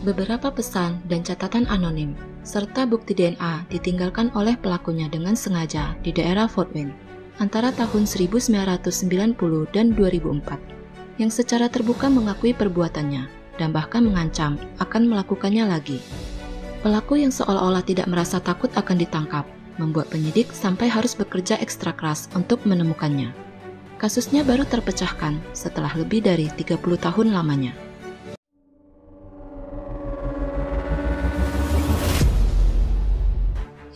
Beberapa pesan dan catatan anonim, serta bukti DNA ditinggalkan oleh pelakunya dengan sengaja di daerah Fort Wayne antara tahun 1990 dan 2004, yang secara terbuka mengakui perbuatannya dan bahkan mengancam akan melakukannya lagi. Pelaku yang seolah-olah tidak merasa takut akan ditangkap, membuat penyidik sampai harus bekerja ekstra keras untuk menemukannya. Kasusnya baru terpecahkan setelah lebih dari 30 tahun lamanya.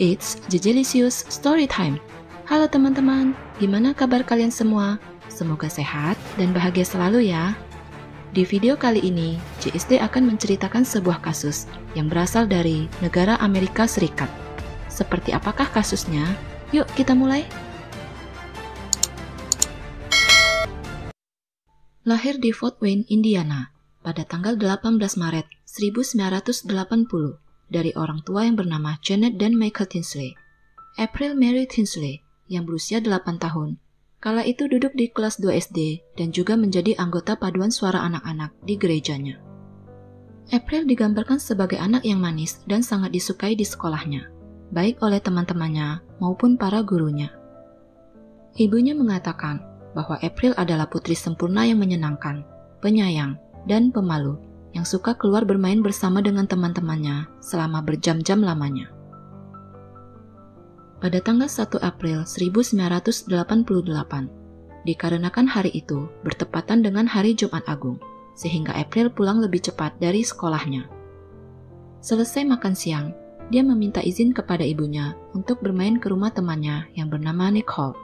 It's Jejelisius Storytime. Halo teman-teman, gimana kabar kalian semua? Semoga sehat dan bahagia selalu ya. Di video kali ini, JSD akan menceritakan sebuah kasus yang berasal dari negara Amerika Serikat. Seperti apakah kasusnya? Yuk kita mulai. Lahir di Fort Wayne, Indiana, pada tanggal 18 Maret 1980. Dari orang tua yang bernama Janet dan Michael Tinsley. April Mary Tinsley, yang berusia 8 tahun, kala itu duduk di kelas 2 SD dan juga menjadi anggota paduan suara anak-anak di gerejanya. April digambarkan sebagai anak yang manis dan sangat disukai di sekolahnya, baik oleh teman-temannya maupun para gurunya. Ibunya mengatakan bahwa April adalah putri sempurna yang menyenangkan, penyayang, dan pemalu, yang suka keluar bermain bersama dengan teman-temannya selama berjam-jam lamanya. Pada tanggal 1 April 1988, dikarenakan hari itu bertepatan dengan hari Jumat Agung, sehingga April pulang lebih cepat dari sekolahnya. Selesai makan siang, dia meminta izin kepada ibunya untuk bermain ke rumah temannya yang bernama Nicole.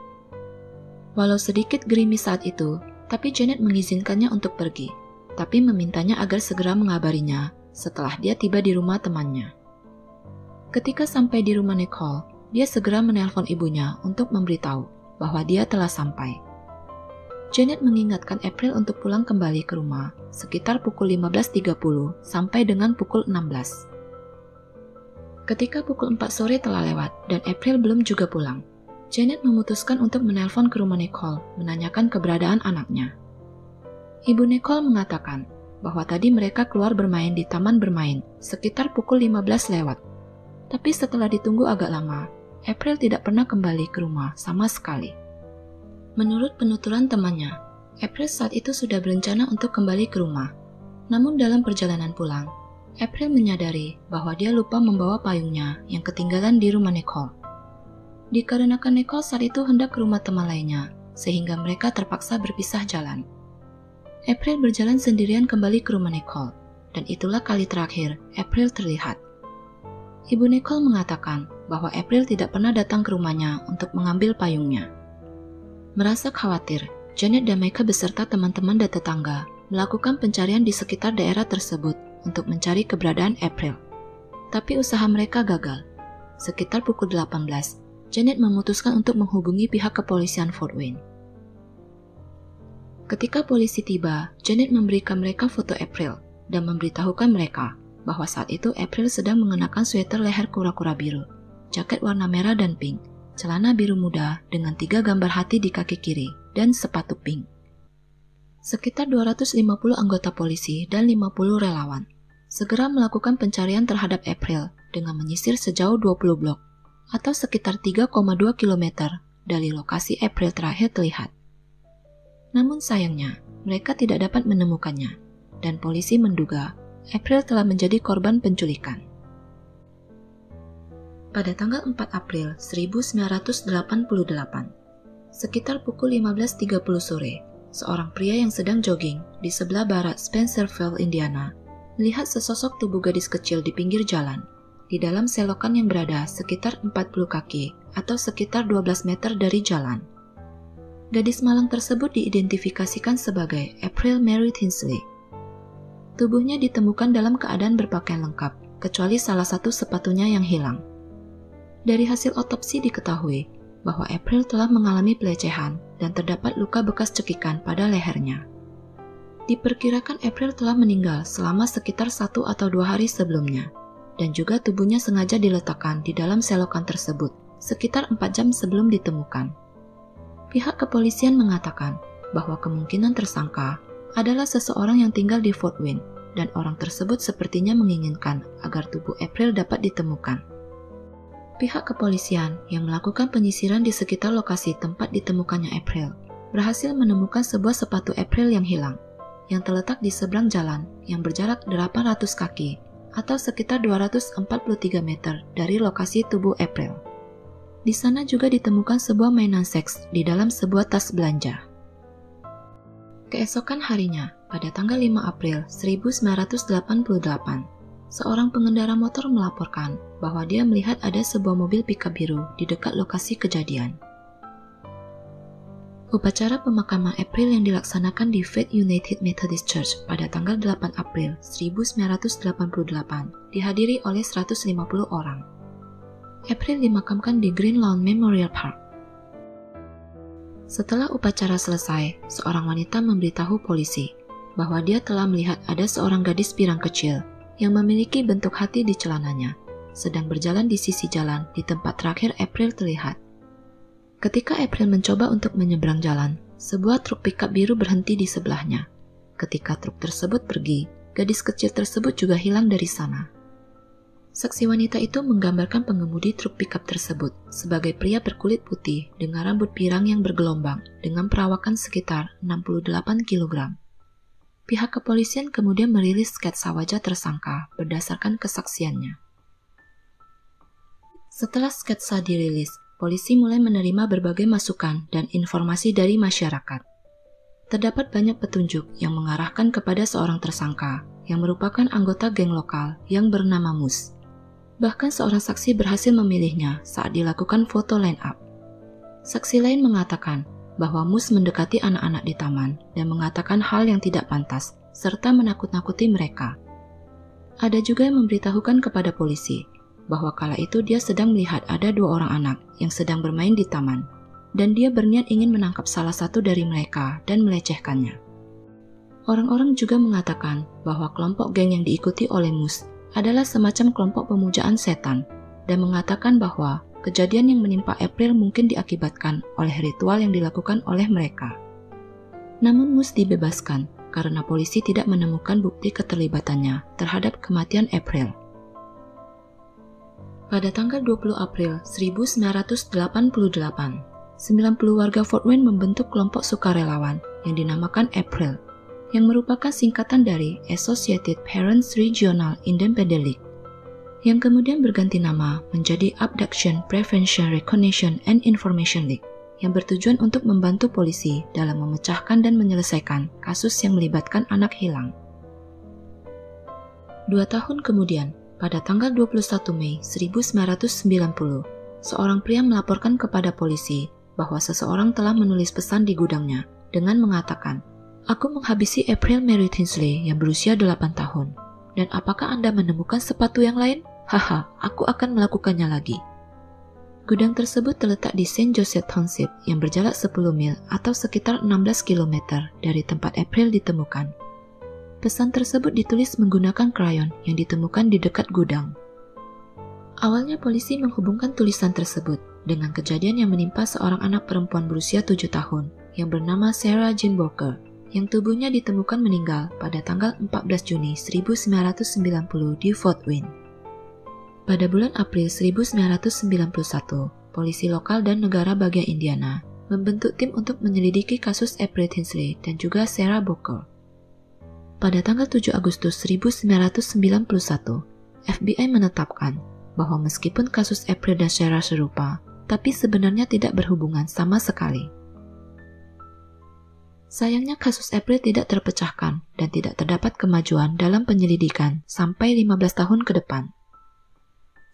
Walau sedikit gerimis saat itu, tapi Janet mengizinkannya untuk pergi, tapi memintanya agar segera mengabarinya setelah dia tiba di rumah temannya. Ketika sampai di rumah Nicole, dia segera menelpon ibunya untuk memberitahu bahwa dia telah sampai. Janet mengingatkan April untuk pulang kembali ke rumah sekitar pukul 15.30 sampai dengan pukul 16. Ketika pukul 4 sore telah lewat dan April belum juga pulang, Janet memutuskan untuk menelpon ke rumah Nicole menanyakan keberadaan anaknya. Ibu Nicole mengatakan bahwa tadi mereka keluar bermain di taman bermain sekitar pukul 15 lewat. Tapi setelah ditunggu agak lama, April tidak pernah kembali ke rumah sama sekali. Menurut penuturan temannya, April saat itu sudah berencana untuk kembali ke rumah. Namun dalam perjalanan pulang, April menyadari bahwa dia lupa membawa payungnya yang ketinggalan di rumah Nicole. Dikarenakan Nicole saat itu hendak ke rumah teman lainnya, sehingga mereka terpaksa berpisah jalan. April berjalan sendirian kembali ke rumah Nicole, dan itulah kali terakhir April terlihat. Ibu Nicole mengatakan bahwa April tidak pernah datang ke rumahnya untuk mengambil payungnya. Merasa khawatir, Janet dan Michael beserta teman-teman dan tetangga melakukan pencarian di sekitar daerah tersebut untuk mencari keberadaan April. Tapi usaha mereka gagal. Sekitar pukul 18, Janet memutuskan untuk menghubungi pihak kepolisian Fort Wayne. Ketika polisi tiba, Janet memberikan mereka foto April dan memberitahukan mereka bahwa saat itu April sedang mengenakan sweater leher kura-kura biru, jaket warna merah dan pink, celana biru muda dengan 3 gambar hati di kaki kiri, dan sepatu pink. Sekitar 250 anggota polisi dan 50 relawan segera melakukan pencarian terhadap April dengan menyisir sejauh 20 blok atau sekitar 3,2 km dari lokasi April terakhir terlihat. Namun sayangnya, mereka tidak dapat menemukannya, dan polisi menduga April telah menjadi korban penculikan. Pada tanggal 4 April 1988, sekitar pukul 15.30 sore, seorang pria yang sedang jogging di sebelah barat Spencerville, Indiana, melihat sesosok tubuh gadis kecil di pinggir jalan, di dalam selokan yang berada sekitar 40 kaki atau sekitar 12 meter dari jalan. Gadis malang tersebut diidentifikasikan sebagai April Mary Tinsley. Tubuhnya ditemukan dalam keadaan berpakaian lengkap, kecuali salah satu sepatunya yang hilang. Dari hasil otopsi diketahui bahwa April telah mengalami pelecehan dan terdapat luka bekas cekikan pada lehernya. Diperkirakan April telah meninggal selama sekitar 1 atau 2 hari sebelumnya, dan juga tubuhnya sengaja diletakkan di dalam selokan tersebut sekitar 4 jam sebelum ditemukan. Pihak kepolisian mengatakan bahwa kemungkinan tersangka adalah seseorang yang tinggal di Fort Wayne dan orang tersebut sepertinya menginginkan agar tubuh April dapat ditemukan. Pihak kepolisian yang melakukan penyisiran di sekitar lokasi tempat ditemukannya April berhasil menemukan sebuah sepatu April yang hilang, yang terletak di seberang jalan yang berjarak 800 kaki atau sekitar 243 meter dari lokasi tubuh April. Di sana juga ditemukan sebuah mainan seks di dalam sebuah tas belanja. Keesokan harinya, pada tanggal 5 April 1988, seorang pengendara motor melaporkan bahwa dia melihat ada sebuah mobil pickup biru di dekat lokasi kejadian. Upacara pemakaman April yang dilaksanakan di Faith United Methodist Church pada tanggal 8 April 1988 dihadiri oleh 150 orang. April dimakamkan di Green Lawn Memorial Park. Setelah upacara selesai, seorang wanita memberitahu polisi bahwa dia telah melihat ada seorang gadis pirang kecil yang memiliki bentuk hati di celananya, sedang berjalan di sisi jalan di tempat terakhir April terlihat. Ketika April mencoba untuk menyeberang jalan, sebuah truk pickup biru berhenti di sebelahnya. Ketika truk tersebut pergi, gadis kecil tersebut juga hilang dari sana. Saksi wanita itu menggambarkan pengemudi truk pickup tersebut sebagai pria berkulit putih dengan rambut pirang yang bergelombang dengan perawakan sekitar 68 kg. Pihak kepolisian kemudian merilis sketsa wajah tersangka berdasarkan kesaksiannya. Setelah sketsa dirilis, polisi mulai menerima berbagai masukan dan informasi dari masyarakat. Terdapat banyak petunjuk yang mengarahkan kepada seorang tersangka yang merupakan anggota geng lokal yang bernama Mus. Bahkan seorang saksi berhasil memilihnya saat dilakukan foto line up. Saksi lain mengatakan bahwa Mus mendekati anak-anak di taman dan mengatakan hal yang tidak pantas, serta menakut-nakuti mereka. Ada juga yang memberitahukan kepada polisi bahwa kala itu dia sedang melihat ada 2 orang anak yang sedang bermain di taman, dan dia berniat ingin menangkap salah satu dari mereka dan melecehkannya. Orang-orang juga mengatakan bahwa kelompok geng yang diikuti oleh Mus adalah semacam kelompok pemujaan setan dan mengatakan bahwa kejadian yang menimpa April mungkin diakibatkan oleh ritual yang dilakukan oleh mereka. Namun Mus dibebaskan karena polisi tidak menemukan bukti keterlibatannya terhadap kematian April. Pada tanggal 20 April 1988, 90 warga Fort Wayne membentuk kelompok sukarelawan yang dinamakan April, yang merupakan singkatan dari Associated Parents Regional Independent League, yang kemudian berganti nama menjadi Abduction Prevention Recognition and Information League, yang bertujuan untuk membantu polisi dalam memecahkan dan menyelesaikan kasus yang melibatkan anak hilang. 2 tahun kemudian, pada tanggal 21 Mei 1990, seorang pria melaporkan kepada polisi bahwa seseorang telah menulis pesan di gudangnya dengan mengatakan, "Aku menghabisi April Mary Tinsley yang berusia 8 tahun. Dan apakah Anda menemukan sepatu yang lain? Haha, aku akan melakukannya lagi." Gudang tersebut terletak di St. Joseph Township yang berjarak 10 mil atau sekitar 16 km dari tempat April ditemukan. Pesan tersebut ditulis menggunakan krayon yang ditemukan di dekat gudang. Awalnya polisi menghubungkan tulisan tersebut dengan kejadian yang menimpa seorang anak perempuan berusia 7 tahun yang bernama Sarah Jean Boker, yang tubuhnya ditemukan meninggal pada tanggal 14 Juni 1990 di Fort Wayne. Pada bulan April 1991, polisi lokal dan negara bagian Indiana membentuk tim untuk menyelidiki kasus April Tinsley dan juga Sarah Boker. Pada tanggal 7 Agustus 1991, FBI menetapkan bahwa meskipun kasus April dan Sarah serupa, tapi sebenarnya tidak berhubungan sama sekali. Sayangnya kasus April tidak terpecahkan dan tidak terdapat kemajuan dalam penyelidikan sampai 15 tahun ke depan.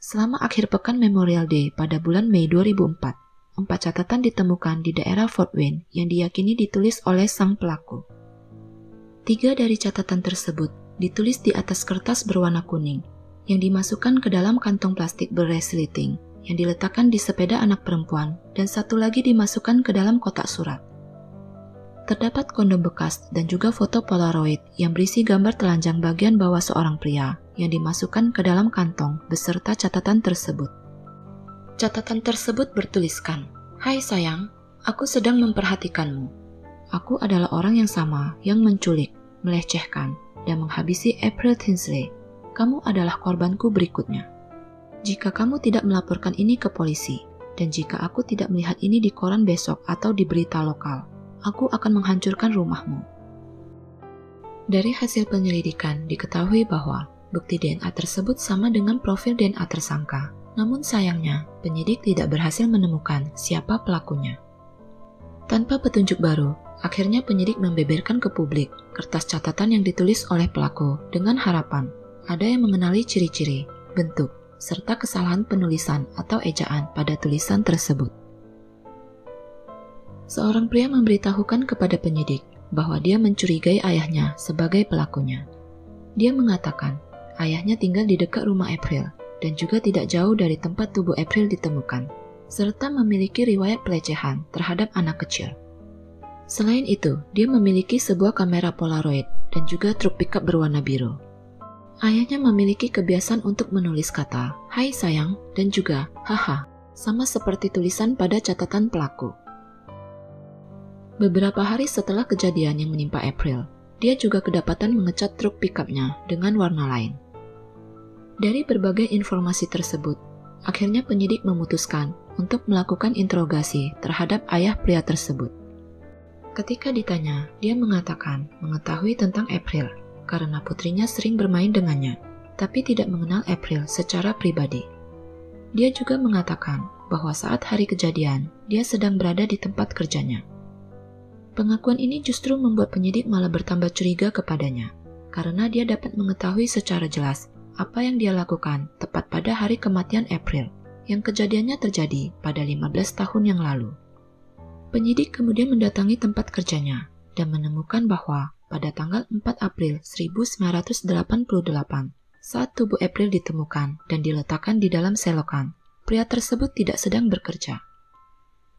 Selama akhir pekan Memorial Day pada bulan Mei 2004, 4 catatan ditemukan di daerah Fort Wayne yang diyakini ditulis oleh sang pelaku. 3 dari catatan tersebut ditulis di atas kertas berwarna kuning yang dimasukkan ke dalam kantong plastik berresleting yang diletakkan di sepeda anak perempuan dan 1 lagi dimasukkan ke dalam kotak surat. Terdapat kondom bekas dan juga foto Polaroid yang berisi gambar telanjang bagian bawah seorang pria yang dimasukkan ke dalam kantong beserta catatan tersebut. Catatan tersebut bertuliskan, "Hai sayang, aku sedang memperhatikanmu. Aku adalah orang yang sama yang menculik, melecehkan, dan menghabisi April Tinsley. Kamu adalah korbanku berikutnya. Jika kamu tidak melaporkan ini ke polisi, dan jika aku tidak melihat ini di koran besok atau di berita lokal, aku akan menghancurkan rumahmu. Dari hasil penyelidikan diketahui bahwa bukti DNA tersebut sama dengan profil DNA tersangka. Namun sayangnya, penyidik tidak berhasil menemukan siapa pelakunya. Tanpa petunjuk baru, akhirnya penyidik membeberkan ke publik kertas catatan yang ditulis oleh pelaku dengan harapan ada yang mengenali ciri-ciri, bentuk, serta kesalahan penulisan atau ejaan pada tulisan tersebut. Seorang pria memberitahukan kepada penyidik bahwa dia mencurigai ayahnya sebagai pelakunya. Dia mengatakan ayahnya tinggal di dekat rumah April dan juga tidak jauh dari tempat tubuh April ditemukan, serta memiliki riwayat pelecehan terhadap anak kecil. Selain itu, dia memiliki sebuah kamera Polaroid dan juga truk pickup berwarna biru. Ayahnya memiliki kebiasaan untuk menulis kata, "Hai sayang," dan juga "haha," sama seperti tulisan pada catatan pelaku. Beberapa hari setelah kejadian yang menimpa April, dia juga kedapatan mengecat truk pickupnya dengan warna lain. Dari berbagai informasi tersebut, akhirnya penyidik memutuskan untuk melakukan interogasi terhadap ayah pria tersebut. Ketika ditanya, dia mengatakan mengetahui tentang April karena putrinya sering bermain dengannya, tapi tidak mengenal April secara pribadi. Dia juga mengatakan bahwa saat hari kejadian, dia sedang berada di tempat kerjanya. Pengakuan ini justru membuat penyidik malah bertambah curiga kepadanya, karena dia dapat mengetahui secara jelas apa yang dia lakukan tepat pada hari kematian April, yang kejadiannya terjadi pada 15 tahun yang lalu. Penyidik kemudian mendatangi tempat kerjanya dan menemukan bahwa pada tanggal 4 April 1988, saat tubuh April ditemukan dan diletakkan di dalam selokan, pria tersebut tidak sedang bekerja.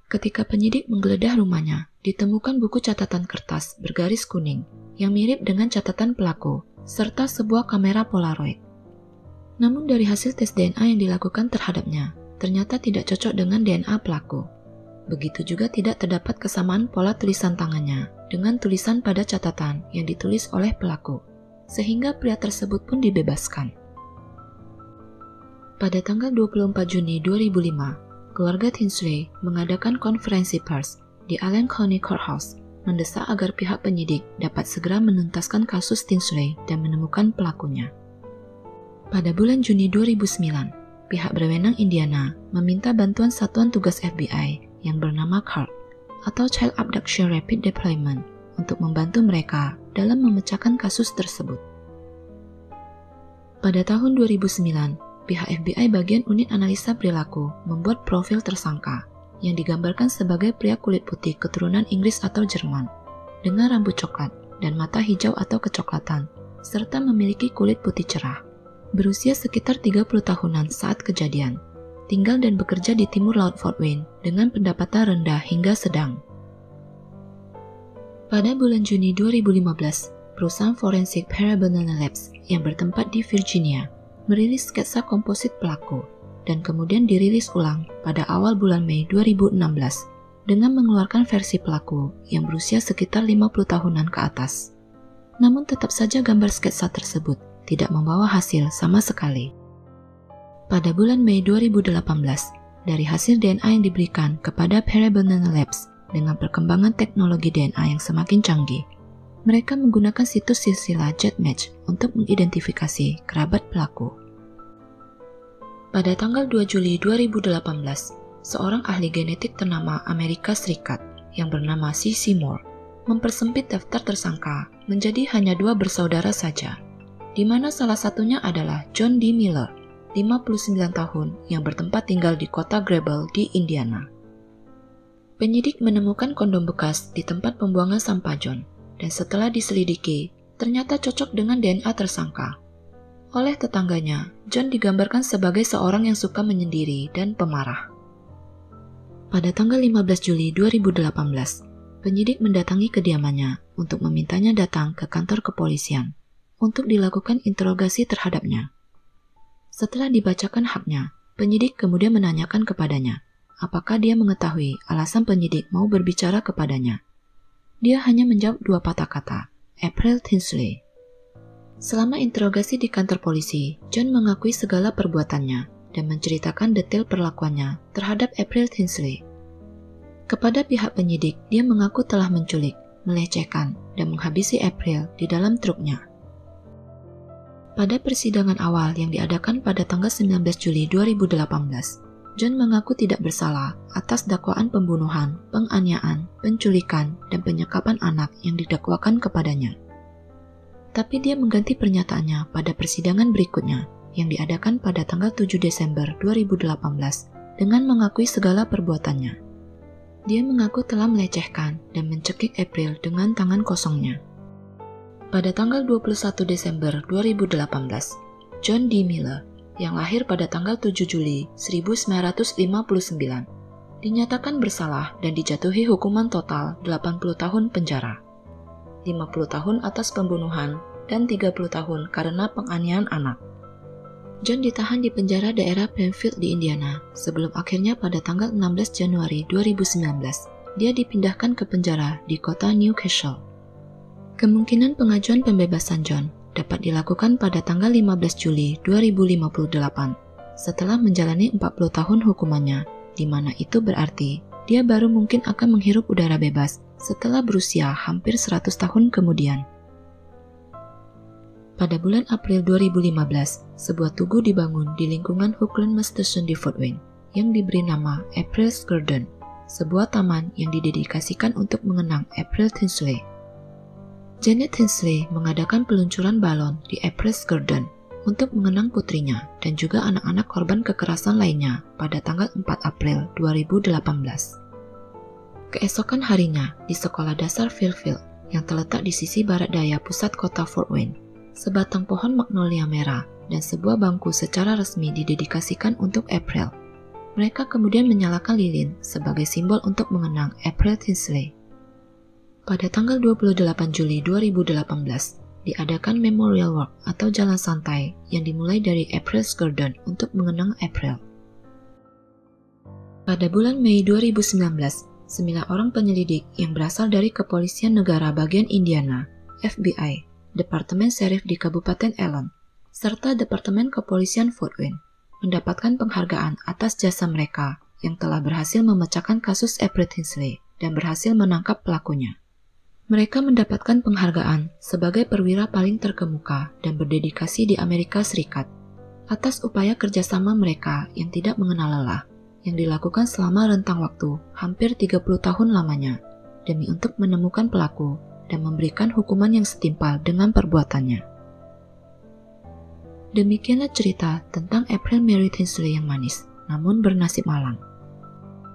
Ketika penyidik menggeledah rumahnya, ditemukan buku catatan kertas bergaris kuning yang mirip dengan catatan pelaku, serta sebuah kamera Polaroid. Namun dari hasil tes DNA yang dilakukan terhadapnya, ternyata tidak cocok dengan DNA pelaku. Begitu juga tidak terdapat kesamaan pola tulisan tangannya dengan tulisan pada catatan yang ditulis oleh pelaku, sehingga pria tersebut pun dibebaskan. Pada tanggal 24 Juni 2005, keluarga Tinsley mengadakan konferensi pers di Allen County Courthouse, mendesak agar pihak penyidik dapat segera menuntaskan kasus Tinsley dan menemukan pelakunya. Pada bulan Juni 2009, pihak berwenang Indiana meminta bantuan satuan tugas FBI yang bernama CARD atau Child Abduction Rapid Deployment untuk membantu mereka dalam memecahkan kasus tersebut. Pada tahun 2009, pihak FBI bagian unit analisa perilaku membuat profil tersangka yang digambarkan sebagai pria kulit putih keturunan Inggris atau Jerman dengan rambut coklat dan mata hijau atau kecoklatan serta memiliki kulit putih cerah. Berusia sekitar 30 tahunan saat kejadian, tinggal dan bekerja di timur Laut Fort Wayne dengan pendapatan rendah hingga sedang. Pada bulan Juni 2015, perusahaan forensik Parabanana Labs yang bertempat di Virginia merilis sketsa komposit pelaku dan kemudian dirilis ulang pada awal bulan Mei 2016 dengan mengeluarkan versi pelaku yang berusia sekitar 50 tahunan ke atas. Namun tetap saja gambar sketsa tersebut tidak membawa hasil sama sekali. Pada bulan Mei 2018, dari hasil DNA yang diberikan kepada Parabanana Labs dengan perkembangan teknologi DNA yang semakin canggih, mereka menggunakan situs silsilah JetMatch untuk mengidentifikasi kerabat pelaku. Pada tanggal 2 Juli 2018, seorang ahli genetik ternama Amerika Serikat yang bernama C. Seymour mempersempit daftar tersangka menjadi hanya 2 bersaudara saja, di mana salah satunya adalah John D. Miller, 59 tahun, yang bertempat tinggal di kota Grable di Indiana. Penyidik menemukan kondom bekas di tempat pembuangan sampah John, dan setelah diselidiki, ternyata cocok dengan DNA tersangka. Oleh tetangganya, John digambarkan sebagai seorang yang suka menyendiri dan pemarah. Pada tanggal 15 Juli 2018, penyidik mendatangi kediamannya untuk memintanya datang ke kantor kepolisian untuk dilakukan interogasi terhadapnya. Setelah dibacakan haknya, penyidik kemudian menanyakan kepadanya apakah dia mengetahui alasan penyidik mau berbicara kepadanya. Dia hanya menjawab 2 patah kata, April Tinsley. Selama interogasi di kantor polisi, John mengakui segala perbuatannya dan menceritakan detail perlakuannya terhadap April Tinsley. Kepada pihak penyidik, dia mengaku telah menculik, melecehkan, dan menghabisi April di dalam truknya. Pada persidangan awal yang diadakan pada tanggal 19 Juli 2018, John mengaku tidak bersalah atas dakwaan pembunuhan, penganiayaan, penculikan, dan penyekapan anak yang didakwakan kepadanya. Tapi dia mengganti pernyataannya pada persidangan berikutnya yang diadakan pada tanggal 7 Desember 2018 dengan mengakui segala perbuatannya. Dia mengaku telah melecehkan dan mencekik April dengan tangan kosongnya. Pada tanggal 21 Desember 2018, John D. Miller, yang lahir pada tanggal 7 Juli 1959, dinyatakan bersalah dan dijatuhi hukuman total 80 tahun penjara. 50 tahun atas pembunuhan dan 30 tahun karena penganiayaan anak. John ditahan di penjara daerah Plainfield di Indiana sebelum akhirnya pada tanggal 16 Januari 2019 dia dipindahkan ke penjara di kota Newcastle. Kemungkinan pengajuan pembebasan John dapat dilakukan pada tanggal 15 Juli 2058 setelah menjalani 40 tahun hukumannya, di mana itu berarti dia baru mungkin akan menghirup udara bebas setelah berusia hampir 100 tahun kemudian. Pada bulan April 2015, sebuah tugu dibangun di lingkungan Hookland Station di Fort Wayne yang diberi nama April's Garden, sebuah taman yang didedikasikan untuk mengenang April Tinsley. Janet Tinsley mengadakan peluncuran balon di April's Garden untuk mengenang putrinya dan juga anak-anak korban kekerasan lainnya pada tanggal 4 April 2018. Keesokan harinya, di sekolah dasar Fairfield yang terletak di sisi barat daya pusat kota Fort Wayne, sebatang pohon magnolia merah dan sebuah bangku secara resmi didedikasikan untuk April. Mereka kemudian menyalakan lilin sebagai simbol untuk mengenang April Tinsley. Pada tanggal 28 Juli 2018, diadakan Memorial Walk atau jalan santai yang dimulai dari April's Garden untuk mengenang April. Pada bulan Mei 2019, 9 orang penyelidik yang berasal dari Kepolisian Negara Bagian Indiana, FBI, Departemen Sheriff di Kabupaten Allen, serta Departemen Kepolisian Fort Wayne mendapatkan penghargaan atas jasa mereka yang telah berhasil memecahkan kasus April Tinsley dan berhasil menangkap pelakunya. Mereka mendapatkan penghargaan sebagai perwira paling terkemuka dan berdedikasi di Amerika Serikat atas upaya kerjasama mereka yang tidak mengenal lelah yang dilakukan selama rentang waktu hampir 30 tahun lamanya demi untuk menemukan pelaku dan memberikan hukuman yang setimpal dengan perbuatannya. Demikianlah cerita tentang April Mary Tinsley yang manis, namun bernasib malang.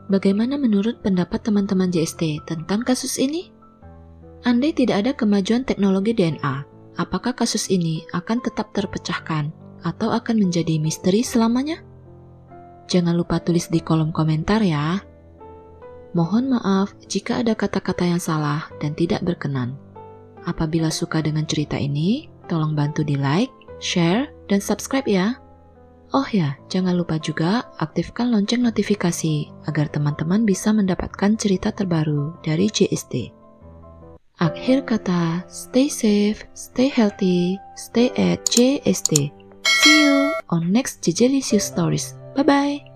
Bagaimana menurut pendapat teman-teman JST tentang kasus ini? Andai tidak ada kemajuan teknologi DNA, apakah kasus ini akan tetap terpecahkan atau akan menjadi misteri selamanya? Jangan lupa tulis di kolom komentar ya. Mohon maaf jika ada kata-kata yang salah dan tidak berkenan. Apabila suka dengan cerita ini, tolong bantu di like, share, dan subscribe ya. Oh ya, jangan lupa juga aktifkan lonceng notifikasi agar teman-teman bisa mendapatkan cerita terbaru dari JST. Akhir kata, stay safe, stay healthy, stay at JST. See you on next Jejelicious Stories. Bye-bye.